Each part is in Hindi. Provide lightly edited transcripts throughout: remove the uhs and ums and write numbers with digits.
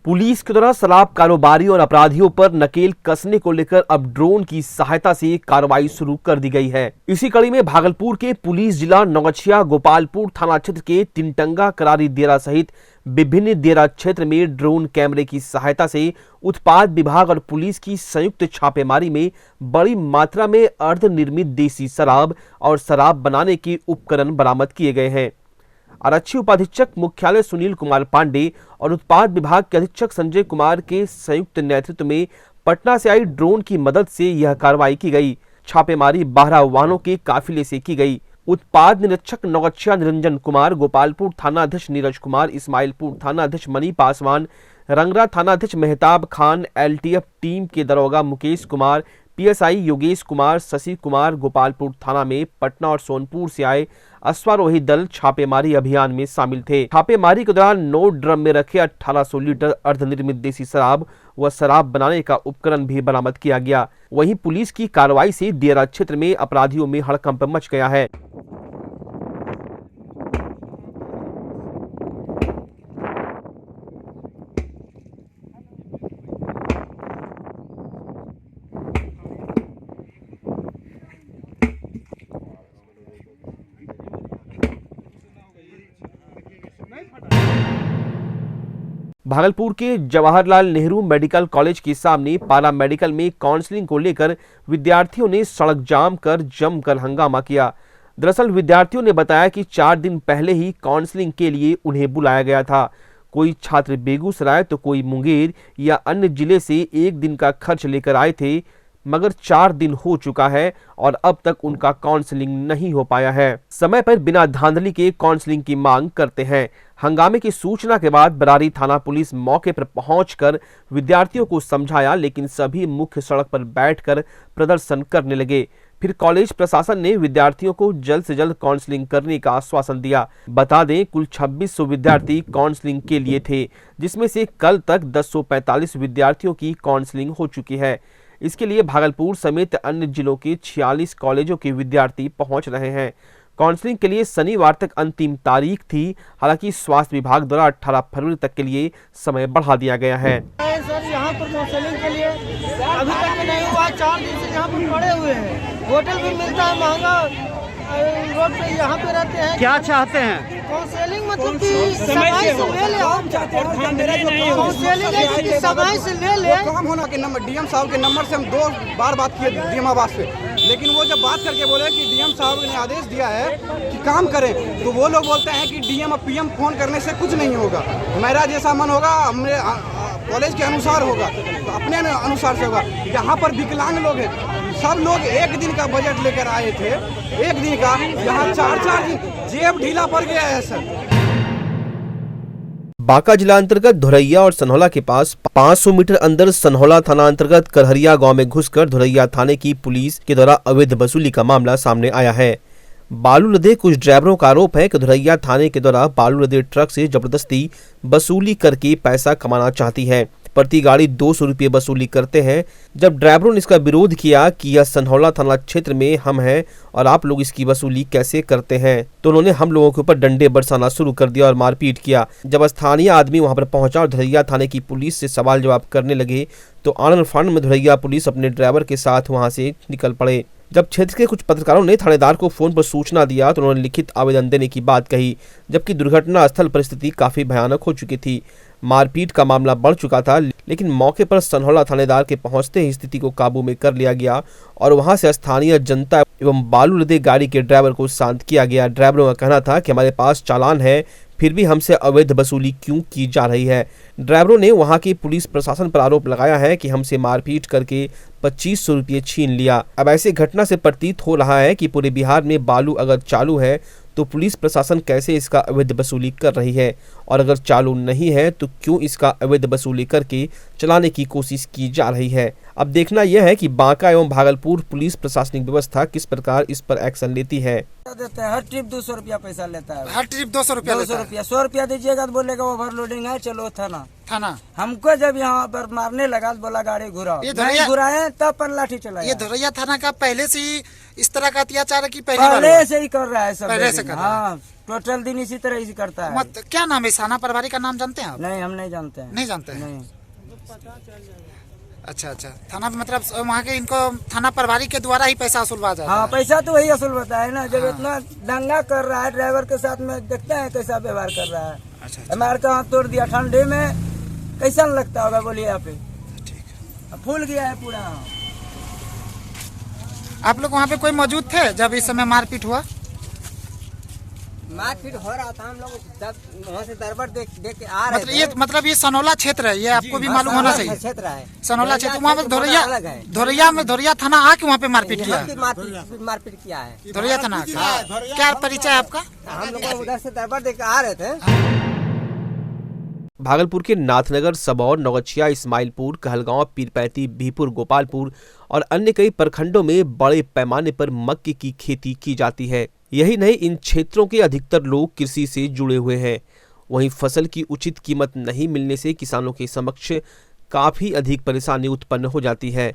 पुलिस के द्वारा शराब कारोबारी और अपराधियों पर नकेल कसने को लेकर अब ड्रोन की सहायता से कार्रवाई शुरू कर दी गई है। इसी कड़ी में भागलपुर के पुलिस जिला नौगछिया गोपालपुर थाना क्षेत्र के तिनटंगा करारी देरा सहित विभिन्न देरा क्षेत्र में ड्रोन कैमरे की सहायता से उत्पाद विभाग और पुलिस की संयुक्त छापेमारी में बड़ी मात्रा में अर्धनिर्मित देसी शराब और शराब बनाने के उपकरण बरामद किए गए हैं। आरक्षी उपाधीक्षक मुख्यालय सुनील कुमार पांडे और उत्पाद विभाग के अधीक्षक संजय कुमार के संयुक्त नेतृत्व में पटना से आई ड्रोन की मदद से यह कार्रवाई की गई। छापेमारी 12 वाहनों के काफिले से की गई। उत्पाद निरीक्षक नौगछिया निरंजन कुमार, गोपालपुर थाना अध्यक्ष नीरज कुमार, इस्माइलपुर थाना अध्यक्ष मनी पासवान, रंगरा थाना अध्यक्ष मेहताब खान, एलटीएफ टीम के दरोगा मुकेश कुमार, पीएसआई योगेश कुमार, शशि कुमार, गोपालपुर थाना में पटना और सोनपुर से आए अश्वारोही दल छापेमारी अभियान में शामिल थे। छापेमारी के दौरान 9 ड्रम में रखे 1800 लीटर अर्धनिर्मित देसी शराब व शराब बनाने का उपकरण भी बरामद किया गया। वहीं पुलिस की कार्रवाई से देरा क्षेत्र में अपराधियों में हड़कंप मच गया है। भागलपुर के जवाहरलाल नेहरू मेडिकल कॉलेज के सामने पारा मेडिकल में काउंसलिंग को लेकर विद्यार्थियों ने सड़क जाम कर जमकर हंगामा किया। दरअसल विद्यार्थियों ने बताया कि 4 दिन पहले ही काउंसलिंग के लिए उन्हें बुलाया गया था। कोई छात्र बेगूसराय तो कोई मुंगेर या अन्य जिले से एक दिन का खर्च लेकर आए थे, मगर 4 दिन हो चुका है और अब तक उनका काउंसलिंग नहीं हो पाया है। समय पर बिना धांधली के काउंसलिंग की मांग करते हैं। हंगामे की सूचना के बाद बरारी थाना पुलिस मौके पर पहुंचकर विद्यार्थियों को समझाया, लेकिन सभी मुख्य सड़क पर बैठकर प्रदर्शन करने लगे। फिर कॉलेज प्रशासन ने विद्यार्थियों को जल्द से जल्द काउंसलिंग करने का आश्वासन दिया। बता दें, कुल 2600 विद्यार्थी काउंसलिंग के लिए थे, जिसमें से कल तक 1045 विद्यार्थियों की काउंसलिंग हो चुकी है। इसके लिए भागलपुर समेत अन्य जिलों के 46 कॉलेजों के विद्यार्थी पहुंच रहे हैं। काउंसलिंग के लिए शनिवार तक अंतिम तारीख थी। हालांकि स्वास्थ्य विभाग द्वारा 18 फरवरी तक के लिए समय बढ़ा दिया गया है। सर, यहाँ पर काउंसलिंग के लिए अभी तक नहीं हुआ। 4 दिन से यहाँ पर पड़े हुए हैं। होटल भी मिलता है महंगा, रोड पे यहाँ पे रहते हैं। क्या चाहते हैं? काउंसलिंग मतलब कि समय से ले ले, काउंसलिंग समय से ले ले। काम होना के नंबर डीएम साहब के नंबर से हम 2 बार बात किए डीएम आवास पे, लेकिन वो जब बात करके बोले कि डीएम साहब ने आदेश दिया है कि काम करें, तो वो लोग बोलते हैं कि डीएम और पीएम फोन करने से कुछ नहीं होगा। मेरा जैसा मन होगा, हमने कॉलेज के अनुसार होगा, तो अपने अनुसार से होगा। यहाँ पर विकलांग लोग हैं, सब लोग एक दिन का बजट लेकर आए थे, एक दिन का। यहाँ 4-4 दिन जेब ढीला पड़ गया है सर। बांका जिला अंतर्गत धोरैया और सनहौला के पास 500 मीटर अंदर सनहौला थाना अंतर्गत करहरिया गांव में घुसकर धोरैया थाने की पुलिस के द्वारा अवैध वसूली का मामला सामने आया है। बालू लदे कुछ ड्राइवरों का आरोप है कि धोरैया थाने के द्वारा बालू लदे ट्रक से जबरदस्ती वसूली करके पैसा कमाना चाहती है। प्रति गाड़ी 200 रुपये वसूली करते हैं। जब ड्राइवरों ने इसका विरोध किया कि यह सनहौला थाना क्षेत्र में हम हैं और आप लोग इसकी वसूली कैसे करते हैं, तो उन्होंने हम लोगों के ऊपर डंडे बरसाना शुरू कर दिया और मारपीट किया। जब स्थानीय आदमी वहां पर पहुंचा और धोरैया थाने की पुलिस से सवाल जवाब करने लगे, तो आनंद फानंद में धोरैया पुलिस अपने ड्राइवर के साथ वहां से निकल पड़े। जब क्षेत्र के कुछ पत्रकारों ने थानेदार को फोन पर सूचना दिया, तो उन्होंने लिखित आवेदन देने की बात कही, जबकि दुर्घटना स्थल परिस्थिति काफी भयानक हो चुकी थी। मारपीट का मामला बढ़ चुका था, लेकिन मौके पर सनहौला थानेदार के पहुंचते ही स्थिति को काबू में कर लिया गया और वहां से स्थानीय जनता एवं बालू लदे गाड़ी के ड्राइवर को शांत किया गया। ड्राइवरों का कहना था कि हमारे पास चालान है, फिर भी हमसे अवैध वसूली क्यों की जा रही है। ड्राइवरों ने वहां की पुलिस प्रशासन पर आरोप लगाया है कि हमसे मारपीट करके 2500 रुपये छीन लिया। अब ऐसे घटना से प्रतीत हो रहा है कि पूरे बिहार में बालू अगर चालू है तो पुलिस प्रशासन कैसे इसका अवैध वसूली कर रही है, और अगर चालू नहीं है तो क्यों इसका अवैध वसूली करके चलाने की कोशिश की जा रही है। अब देखना यह है कि बांका एवं भागलपुर पुलिस प्रशासनिक व्यवस्था किस प्रकार इस पर एक्शन लेती है। देते हैं हर ट्रिप 200 रुपया पैसा लेता है। हर ट्रिप 200 रुपया 200 रुपया 100 रुपया दीजिएगा तो बोलेगा ओवरलोडिंग है, चलो थाना। थाना हमको जब यहाँ पर मारने लगा तो बोला गाड़ी घुराओ, ये नहीं घुराए तब पर लाठी चला। ये धोरैया थाना का पहले से ही इस तरह का अत्याचार है कि पहले से ही कर रहा है सब। पहले से कर रहा है। हाँ, टोटल दिन इसी तरह ही करता है। क्या नाम है थाना प्रभारी का नाम जानते हैं आप? नहीं, हम नहीं जानते हैं। नहीं जानते हैं? नहीं। अच्छा थाना मतलब वहाँ के इनको थाना प्रभारी के द्वारा ही पैसा वसूलवा जाता है। हाँ, पैसा तो वही असूल होता है ना। जब इतना दंगा कर रहा है ड्राइवर के साथ में, देखते हैं कैसा व्यवहार कर रहा है। अच्छा हमारे का हाथ तोड़ दिया ठंडे में, कैसा लगता होगा बोलिए यहाँ पे। फूल गया है पूरा। आप लोग वहाँ पे कोई मौजूद थे जब इस समय मारपीट हुआ? मारपीट हो रहा था, हम लोग जब वहाँ से दरबार देख के आ रहे थे। मतलब ये सनौला क्षेत्र है, ये आपको भी मालूम होना चाहिए। क्षेत्र है सनौला क्षेत्र, वहाँ पे धोरैया थाना आके वहाँ पे मारपीट किया। मारपीट किया है धोरैया थाना। क्या परिचय है आपका? हम लोग उधर से दरबार देख के आ रहे थे। भागलपुर के नाथनगर, सबौर, नौगछिया, इस्माइलपुर, कहलगांव, पीरपैंती, बीहपुर, गोपालपुर और अन्य कई प्रखंडों में बड़े पैमाने पर मक्के की खेती की जाती है। यही नहीं, इन क्षेत्रों के अधिकतर लोग कृषि से जुड़े हुए हैं। वहीं फसल की उचित कीमत नहीं मिलने से किसानों के समक्ष काफ़ी अधिक परेशानी उत्पन्न हो जाती है।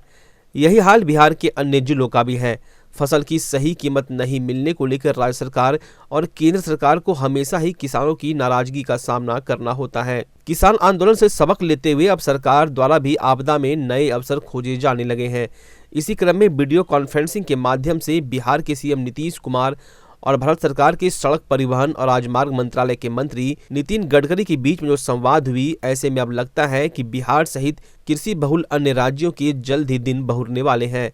यही हाल बिहार के अन्य जिलों का भी है। फसल की सही कीमत नहीं मिलने को लेकर राज्य सरकार और केंद्र सरकार को हमेशा ही किसानों की नाराजगी का सामना करना होता है। किसान आंदोलन से सबक लेते हुए अब सरकार द्वारा भी आपदा में नए अवसर खोजे जाने लगे हैं। इसी क्रम में वीडियो कॉन्फ्रेंसिंग के माध्यम से बिहार के सीएम नीतीश कुमार और भारत सरकार के सड़क परिवहन और राजमार्ग मंत्रालय के मंत्री नितिन गडकरी के बीच में जो संवाद हुई, ऐसे में अब लगता है कि बिहार सहित कृषि बहुल अन्य राज्यों के जल्द ही दिन बहुरने वाले हैं।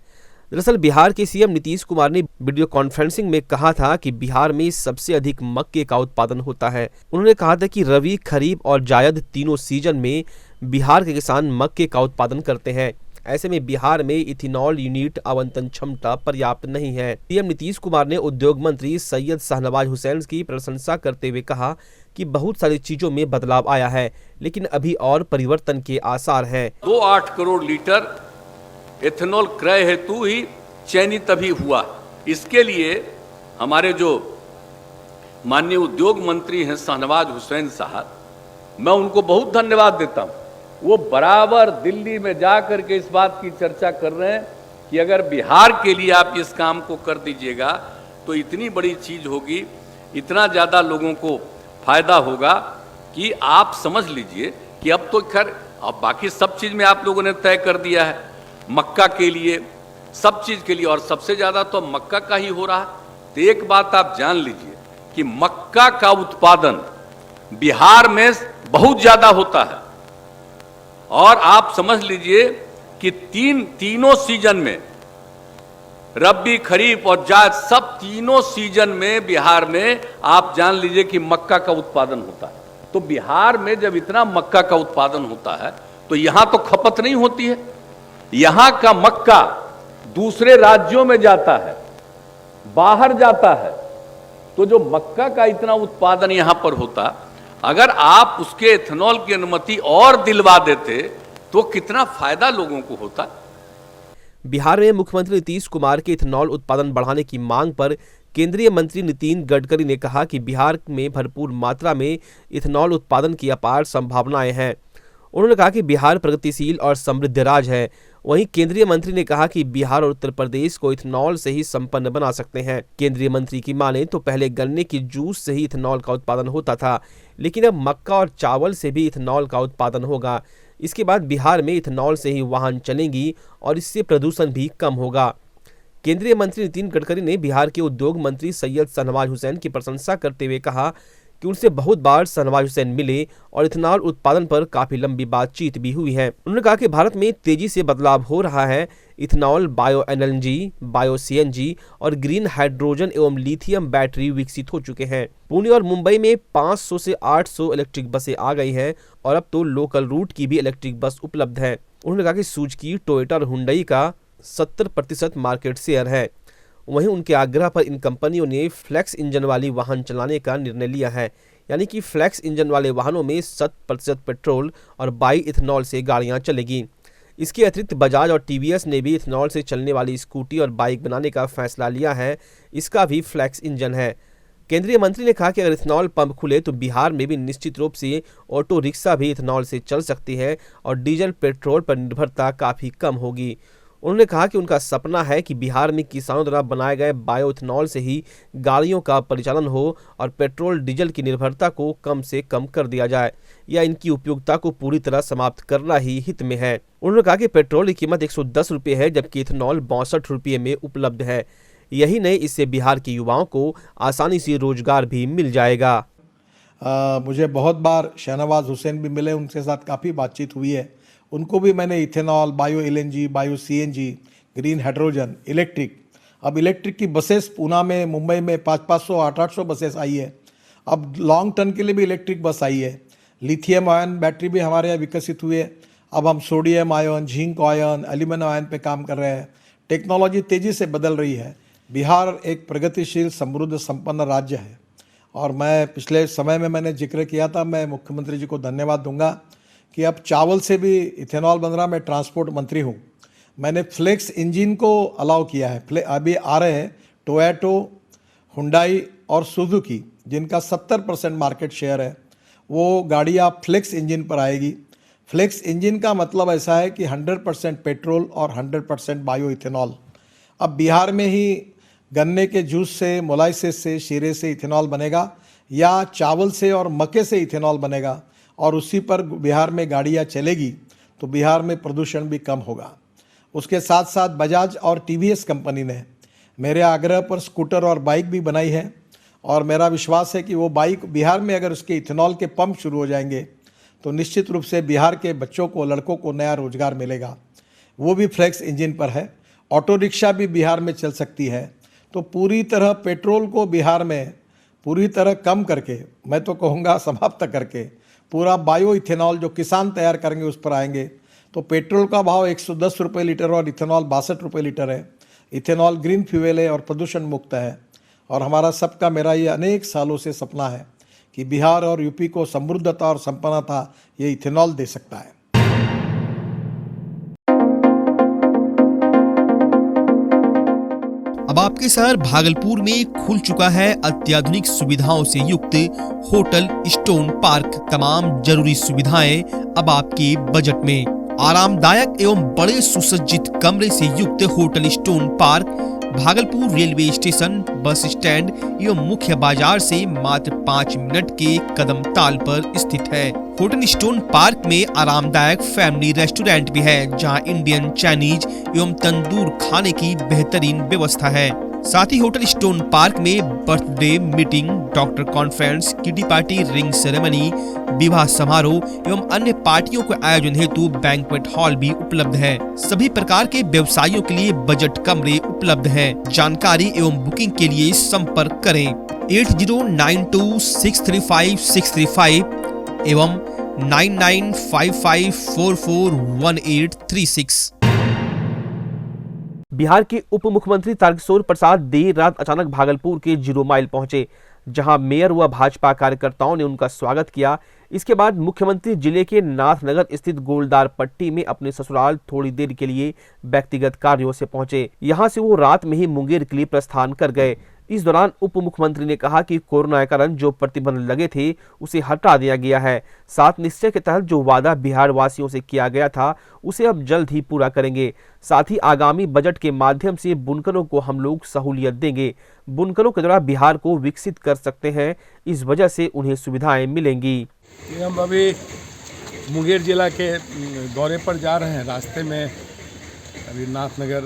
दरअसल बिहार के सीएम नीतीश कुमार ने वीडियो कॉन्फ्रेंसिंग में कहा था कि बिहार में सबसे अधिक मक्के का उत्पादन होता है। उन्होंने कहा था कि रबी, खरीफ और जायद तीनों सीजन में बिहार के किसान मक्के का उत्पादन करते हैं। ऐसे में बिहार में इथेनॉल यूनिट आवंटन क्षमता पर्याप्त नहीं है। सीएम नीतीश कुमार ने उद्योग मंत्री सैयद शाहनवाज हुसैन की प्रशंसा करते हुए कहा कि बहुत सारी चीजों में बदलाव आया है, लेकिन अभी और परिवर्तन के आसार हैं। 2.8 करोड़ लीटर एथेनॉल क्रय हेतु ही चयनित अभी हुआ। इसके लिए हमारे जो माननीय उद्योग मंत्री हैं शाहनवाज हुसैन साहब, मैं उनको बहुत धन्यवाद देता हूं। वो बराबर दिल्ली में जाकर के इस बात की चर्चा कर रहे हैं कि अगर बिहार के लिए आप इस काम को कर दीजिएगा तो इतनी बड़ी चीज होगी, इतना ज़्यादा लोगों को फायदा होगा कि आप समझ लीजिए कि अब तो खैर अब बाकी सब चीज़ में आप लोगों ने तय कर दिया है, मक्का के लिए, सब चीज़ के लिए, और सबसे ज़्यादा तो मक्का का ही हो रहा है। तो एक बात आप जान लीजिए कि मक्का का उत्पादन बिहार में बहुत ज़्यादा होता है, और आप समझ लीजिए कि तीनों सीजन में, रबी, खरीफ और जायद, सब तीनों सीजन में बिहार में आप जान लीजिए कि मक्का का उत्पादन होता है। तो बिहार में जब इतना मक्का का उत्पादन होता है तो यहां तो खपत नहीं होती है, यहां का मक्का दूसरे राज्यों में जाता है, बाहर जाता है। तो जो मक्का का इतना उत्पादन यहां पर होता, अगर आप उसके एथेनॉल की अनुमति और दिलवा देते तो कितना फायदा लोगों को होता। बिहार में मुख्यमंत्री नीतीश कुमार के इथेनॉल उत्पादन बढ़ाने की मांग पर केंद्रीय मंत्री नितिन गडकरी ने कहा कि बिहार में भरपूर मात्रा में इथेनॉल उत्पादन की अपार संभावनाएं हैं। उन्होंने कहा कि बिहार प्रगतिशील और समृद्ध राज्य है। वहीं केंद्रीय मंत्री ने कहा कि बिहार और उत्तर प्रदेश को इथेनॉल से ही संपन्न बना सकते हैं। केंद्रीय मंत्री की माने तो पहले गन्ने की जूस से ही इथेनॉल का उत्पादन होता था, लेकिन अब मक्का और चावल से भी इथेनॉल का उत्पादन होगा। इसके बाद बिहार में इथेनॉल से ही वाहन चलेंगी और इससे प्रदूषण भी कम होगा। केंद्रीय मंत्री नितिन गडकरी ने बिहार के उद्योग मंत्री सैयद शाहनवाज हुसैन की प्रशंसा करते हुए कहा कि उनसे बहुत बार शाहनवाज हुसैन मिले और इथेनॉल उत्पादन पर काफी लंबी बातचीत भी हुई है। उन्होंने कहा कि भारत में तेजी से बदलाव हो रहा है। Ethanol, bio NLG, bio CNG और ग्रीन हाइड्रोजन एवं लिथियम बैटरी विकसित हो चुके हैं। पुणे और मुंबई में 500 से 800 इलेक्ट्रिक बसें आ गई हैं और अब तो लोकल रूट की भी इलेक्ट्रिक बस उपलब्ध है। उन्होंने कहा कि सुजुकी, टोयोटा और हुंडई का 70% मार्केट शेयर है। वहीं उनके आग्रह पर इन कंपनियों ने फ्लैक्स इंजन वाली वाहन चलाने का निर्णय लिया है, यानी कि फ्लैक्स इंजन वाले वाहनों में 100% पेट्रोल और बाई इथेनॉल से गाड़ियां चलेगी। इसके अतिरिक्त बजाज और टीवीएस ने भी इथेनॉल से चलने वाली स्कूटी और बाइक बनाने का फैसला लिया है। इसका भी फ्लेक्स इंजन है। केंद्रीय मंत्री ने कहा कि अगर इथेनॉल पंप खुले तो बिहार में भी निश्चित रूप से ऑटो रिक्शा भी इथेनॉल से चल सकती है और डीजल पेट्रोल पर निर्भरता काफ़ी कम होगी। उन्होंने कहा कि उनका सपना है कि बिहार में किसानों द्वारा बनाए गए बायो इथेनॉल से ही गाड़ियों का परिचालन हो और पेट्रोल डीजल की निर्भरता को कम से कम कर दिया जाए या इनकी उपयोगिता को पूरी तरह समाप्त करना ही हित में है। उन्होंने कहा कि पेट्रोल की कीमत 110 रुपये है जबकि इथेनॉल 62 रुपये में उपलब्ध है। यही नहीं, इससे बिहार के युवाओं को आसानी से रोजगार भी मिल जाएगा। मुझे बहुत बार शहनवाज हुसैन भी मिले, उनके साथ काफ़ी बातचीत हुई है। उनको भी मैंने ethanol, bio LNG, bio CNG, green hydrogen, electric, अब इलेक्ट्रिक की बसेस पूना में, मुंबई में 500-500, 800 बसेस आई है। अब लॉन्ग टर्न के लिए भी इलेक्ट्रिक बस आई है। लिथियम आयन बैटरी भी हमारे यहाँ विकसित हुई है। अब हम sodium ion, zinc ion, aluminium ion पे काम कर रहे हैं। टेक्नोलॉजी तेज़ी से बदल रही है। बिहार एक प्रगतिशील, समृद्ध, संपन्न राज्य है और मैं पिछले समय में मैंने जिक्र किया था, मैं मुख्यमंत्री जी को धन्यवाद दूंगा कि अब चावल से भी इथेनॉल बन रहा। मैं ट्रांसपोर्ट मंत्री हूँ, मैंने फ्लेक्स इंजन को अलाउ किया है। अभी आ रहे हैं टोयोटो, हुंडई और सुजुकी, जिनका 70% मार्केट शेयर है, वो गाड़ियाँ फ्लेक्स इंजन पर आएगी। फ्लेक्स इंजन का मतलब ऐसा है कि 100% पेट्रोल और 100% बायो इथेनॉल। अब बिहार में ही गन्ने के जूस से, मोलाइसिस से, शीरे से इथेनॉल बनेगा या चावल से और मक्के से इथेनॉल बनेगा और उसी पर बिहार में गाड़ियाँ चलेगी तो बिहार में प्रदूषण भी कम होगा। उसके साथ साथ बजाज और टीवीएस कंपनी ने मेरे आग्रह पर स्कूटर और बाइक भी बनाई है और मेरा विश्वास है कि वो बाइक बिहार में अगर उसके इथेनॉल के पंप शुरू हो जाएंगे तो निश्चित रूप से बिहार के बच्चों को, लड़कों को नया रोजगार मिलेगा। वो भी फ्लेक्स इंजन पर है। ऑटो रिक्शा भी बिहार में चल सकती है। तो पूरी तरह पेट्रोल को बिहार में पूरी तरह कम करके, मैं तो कहूँगा समाप्त करके, पूरा बायो इथेनॉल जो किसान तैयार करेंगे उस पर आएंगे। तो पेट्रोल का भाव 110 रुपये लीटर और इथेनॉल 62 रुपये लीटर है। इथेनॉल ग्रीन फ्यूल है और प्रदूषण मुक्त है। और हमारा सबका, मेरा ये अनेक सालों से सपना है कि बिहार और यूपी को समृद्धता और संपन्नता ये इथेनॉल दे सकता है। अब आपके शहर भागलपुर में खुल चुका है अत्याधुनिक सुविधाओं से युक्त होटल स्टोन पार्क। तमाम जरूरी सुविधाएं अब आपके बजट में। आरामदायक एवं बड़े सुसज्जित कमरे से युक्त hotel stone park Bhagalpur railway station, bus stand एवं मुख्य बाजार से मात्र 5 मिनट के कदम ताल पर स्थित है। होटल स्टोन पार्क में आरामदायक फैमिली रेस्टोरेंट भी है जहां इंडियन, चाइनीज एवं तंदूर खाने की बेहतरीन व्यवस्था है। साथ ही होटल स्टोन पार्क में birthday meeting, doctor conference, kitty party, ring ceremony, विवाह समारोह एवं अन्य पार्टियों के आयोजन हेतु बैंक्वेट हॉल भी उपलब्ध है। सभी प्रकार के व्यवसायियों के लिए बजट कमरे उपलब्ध हैं। जानकारी एवं बुकिंग के लिए संपर्क करें 8092635635 एवं 9955441836। बिहार के उप मुख्यमंत्री तारकिशोर प्रसाद देर रात अचानक भागलपुर के 0 माइल पहुंचे, जहां मेयर व भाजपा कार्यकर्ताओं ने उनका स्वागत किया। इसके बाद मुख्यमंत्री जिले के नाथनगर स्थित गोलदार पट्टी में अपने ससुराल थोड़ी देर के लिए व्यक्तिगत कार्यों से पहुंचे। यहां से वो रात में ही मुंगेर के लिए प्रस्थान कर गए। इस दौरान उप मुख्यमंत्री ने कहा कि कोरोना के कारण जो प्रतिबंध लगे थे उसे हटा दिया गया है। 7 निश्चय के तहत जो वादा बिहार वासियों से किया गया था उसे अब जल्द ही पूरा करेंगे। साथ ही आगामी बजट के माध्यम से बुनकरों को हम लोग सहूलियत देंगे। बुनकरों के द्वारा बिहार को विकसित कर सकते हैं, इस वजह से उन्हें सुविधाएं मिलेंगी। हम अभी मुंगेर जिला के दौरे पर जा रहे हैं। रास्ते में अभी नाथनगर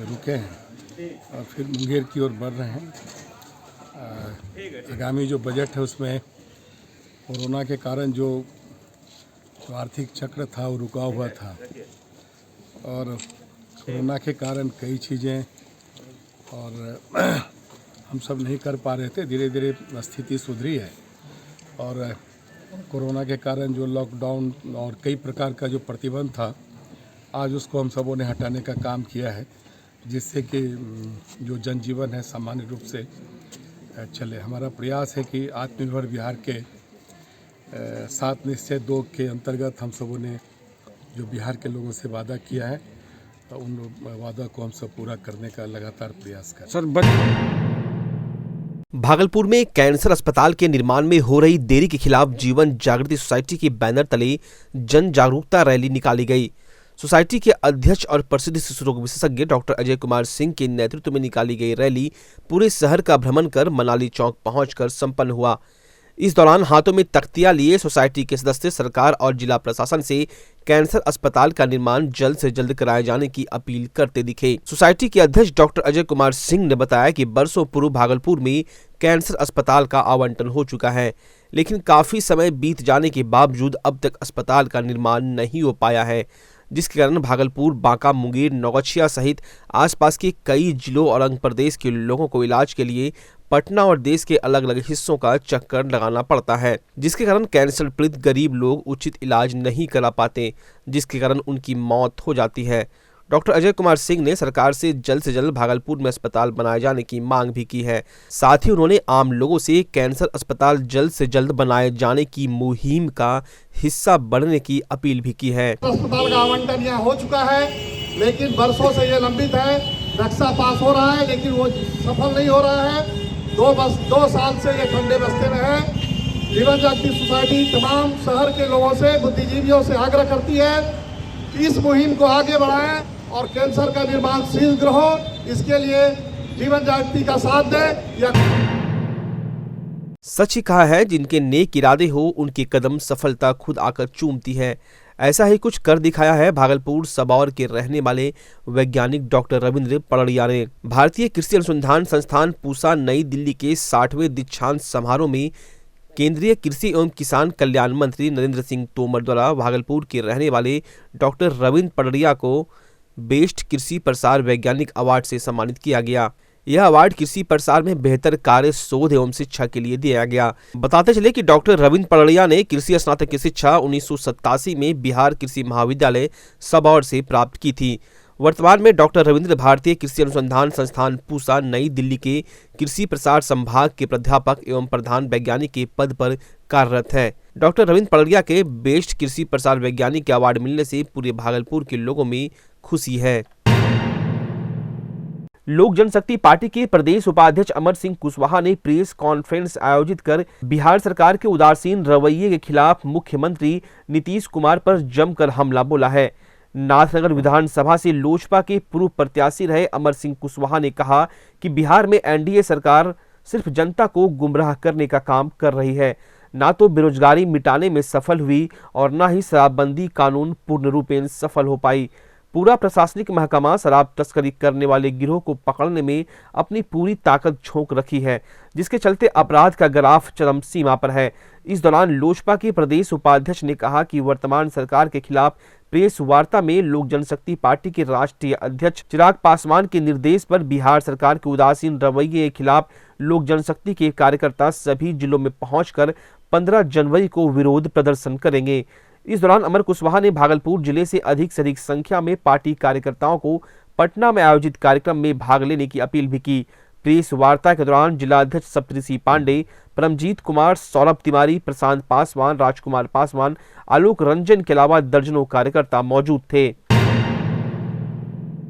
रुके हैं और फिर मुंगेर की ओर बढ़ रहे हैं। आगामी जो बजट है उसमें कोरोना के कारण जो आर्थिक चक्र था वो रुका हुआ था और कोरोना के कारण कई चीज़ें और हम सब नहीं कर पा रहे थे। धीरे धीरे स्थिति सुधरी है और कोरोना के कारण जो लॉकडाउन और कई प्रकार का जो प्रतिबंध था, आज उसको हम सबों ने हटाने का काम किया है, जिससे कि जो जनजीवन है सामान्य रूप से चले। हमारा प्रयास है कि आत्मनिर्भर बिहार के 7 निश्चय 2 के अंतर्गत हम सबों ने जो बिहार के लोगों से वादा किया है उन वादा को हम सब पूरा करने का लगातार प्रयास करें। भागलपुर में कैंसर अस्पताल के निर्माण में हो रही देरी के खिलाफ जीवन जागृति सोसाइटी के बैनर तले जन जागरूकता रैली निकाली गई। सोसाइटी के अध्यक्ष और प्रसिद्ध शिशु रोग विशेषज्ञ डॉक्टर अजय कुमार सिंह के नेतृत्व में निकाली गई रैली पूरे शहर का भ्रमण कर मनाली चौक पहुंचकर संपन्न हुआ। इस दौरान हाथों में तख्तियां लिए सोसाइटी के सदस्य सरकार और जिला प्रशासन से कैंसर अस्पताल का निर्माण जल्द से जल्द कराए जाने की अपील करते दिखे। सोसाइटी के अध्यक्ष डॉक्टर अजय कुमार सिंह ने बताया कि बरसों पूर्व भागलपुर में कैंसर अस्पताल का आवंटन हो चुका है, लेकिन काफी समय बीत जाने के बावजूद अब तक अस्पताल का निर्माण नहीं हो पाया है, जिसके कारण भागलपुर, बांका, मुंगेर, नौगछिया सहित आसपास के कई जिलों और अंग प्रदेश के लोगों को इलाज के लिए पटना और देश के अलग अलग हिस्सों का चक्कर लगाना पड़ता है, जिसके कारण कैंसर पीड़ित गरीब लोग उचित इलाज नहीं करा पाते, जिसके कारण उनकी मौत हो जाती है। डॉक्टर अजय कुमार सिंह ने सरकार से जल्द भागलपुर में अस्पताल बनाए जाने की मांग भी की है। साथ ही उन्होंने आम लोगों से कैंसर अस्पताल जल्द से जल्द बनाए जाने की मुहिम का हिस्सा बनने की अपील भी की है। अस्पताल का आवंटन यहाँ हो चुका है, लेकिन बरसों से ये लंबित है। नक्शा पास हो रहा है, लेकिन वो सफल नहीं हो रहा है। 2 साल से ये ठंडे बस्ते में है। जीवन जागृति सोसाइटी तमाम शहर के लोगों से, बुद्धिजीवियों से आग्रह करती है कि इस मुहिम को आगे बढ़ाएं और कैंसर का निर्माण शीघ्र हो। इसके लिए जीवन जागृति का साथ दें। सच ही कहा है, जिनके नेक इरादे हो उनके कदम सफलता खुद आकर चूमती है। ऐसा ही कुछ कर दिखाया है भागलपुर सबौर के रहने वाले वैज्ञानिक डॉक्टर रविंद्र पड़ड़िया ने। भारतीय कृषि अनुसंधान संस्थान पूसा नई दिल्ली के 60वें दीक्षांत समारोह में केंद्रीय कृषि एवं किसान कल्याण मंत्री नरेंद्र सिंह तोमर द्वारा भागलपुर के रहने वाले डॉक्टर रविंद्र पड़ड़िया को बेस्ट कृषि प्रसार वैज्ञानिक अवार्ड से सम्मानित किया गया। यह अवार्ड कृषि प्रसार में बेहतर कार्य, शोध एवं शिक्षा के लिए दिया गया। बताते चले कि डॉक्टर रविंद्र पड़ड़िया ने कृषि स्नातक की शिक्षा 1987 में बिहार कृषि महाविद्यालय सबौर से प्राप्त की थी। वर्तमान में डॉक्टर रविंद्र भारतीय कृषि अनुसंधान संस्थान पूसा नई दिल्ली के कृषि प्रसार संभाग के प्राध्यापक एवं प्रधान वैज्ञानिक के पद पर कार्यरत है। डॉक्टर रविंद्र पड़ड़िया के बेस्ट कृषि प्रसार वैज्ञानिक के अवार्ड मिलने से पूरे भागलपुर के लोगों में खुशी है। लोक जनशक्ति पार्टी के प्रदेश उपाध्यक्ष अमर सिंह कुशवाहा ने प्रेस कॉन्फ्रेंस आयोजित कर बिहार सरकार के उदासीन रवैये के खिलाफ मुख्यमंत्री नीतीश कुमार पर जमकर हमला बोला है। नाथनगर विधानसभा से लोजपा के पूर्व प्रत्याशी रहे अमर सिंह कुशवाहा ने कहा कि बिहार में एनडीए सरकार सिर्फ जनता को गुमराह करने का काम कर रही है। ना तो बेरोजगारी मिटाने में सफल हुई और न ही शराबबंदी कानून पूर्ण रूपेण सफल हो पाई। पूरा प्रशासनिक महकमा शराब तस्करी करने वाले गिरोह को पकड़ने में अपनी पूरी ताकत झोंक रखी है, जिसके चलते अपराध का ग्राफ चरम सीमा पर है। इस दौरान लोजपा के प्रदेश उपाध्यक्ष ने कहा कि वर्तमान सरकार के खिलाफ प्रेस वार्ता में लोक जनशक्ति पार्टी के राष्ट्रीय अध्यक्ष चिराग पासवान के निर्देश पर बिहार सरकार के उदासीन रवैये के खिलाफ लोक जनशक्ति के कार्यकर्ता सभी जिलों में पहुंचकर 15 जनवरी को विरोध प्रदर्शन करेंगे। इस दौरान अमर कुशवाहा ने भागलपुर जिले से अधिक संख्या में पार्टी कार्यकर्ताओं को पटना में आयोजित कार्यक्रम में भाग लेने की अपील भी की। प्रेस वार्ता के दौरान जिलाध्यक्ष सप्तऋषि पांडे, परमजीत कुमार, सौरभ तिवारी, प्रशांत पासवान, राजकुमार पासवान, आलोक रंजन के अलावा दर्जनों कार्यकर्ता मौजूद थे।